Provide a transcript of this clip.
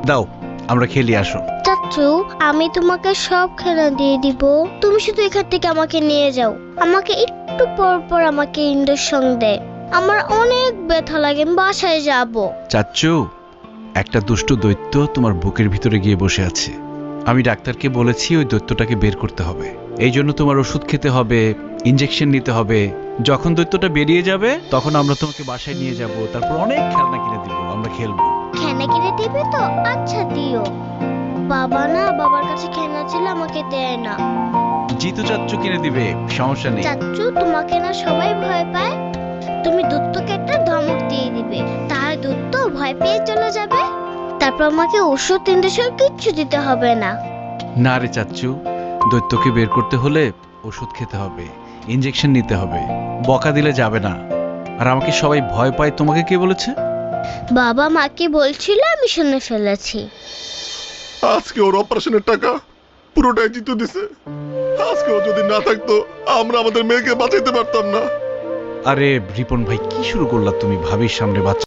দাও আমরা খেলি, আসো। চাচু, আমি তোমাকে সব খেলা দিয়ে দিব, তুমি শুধু এখান থেকে আমাকে নিয়ে যাও। আমাকে একটু পর পর আমাকে ইঞ্জেকশন দেয়, আমার অনেক ব্যথা লাগে, আমি বাসায় যাব। চাচ্চু, একটা দুষ্ট দৈত্য তোমার বুকের ভিতরে গিয়ে বসে আছে। আমি ডাক্তারকে বলেছি ওই দৈত্যটাকে বের করতে হবে, এই জন্য তোমার ওষুধ খেতে হবে, ইঞ্জেকশন নিতে হবে। যখন দৈত্যটা বেরিয়ে যাবে তখন আমরা তোমাকে বাসায় নিয়ে যাব, তারপর অনেক খেলনা কিনে দিব, আমরা খেলবো। খেলনা কিনে দিবে তো? আচ্ছা দিও। বাবা না, বাবার কাছে খেলনা ছিল, আমাকে দেয় না। জিতু চাচ্চু কিনে দিবে, সমস্যা নেই। চাচু, তোমাকে না সবাই ভয় পায়, তুমি দূতকে একটা ধমক দিয়ে দিবে, তাহলে দূত ভয় পেয়ে চলে যাবে, তারপর আমাকে ওষুধ ইঞ্জেকশন কিচ্ছু দিতে হবে না। না রে চাচ্চু, দৈত্যকে বের করতে হলে ওষুধ খেতে হবে, ইঞ্জেকশন নিতে হবে, বকা দিলে যাবে না। আর আমাকে সবাই ভয় পায়, তোমাকে কে বলেছে? বাবা মাকে বলছিল, আমি শুনে ফেলেছি। আজকে ওর অপারেশনের টাকা পুরোটাই জিতু দিছে। আজকে ও যদি না থাকতো আমরা আমাদের মেয়েকে বাঁচাইতে পারতাম না। আরে রিপন ভাই, কি শুরু করলা তুমি? ভাবির সামনে বাচ্চা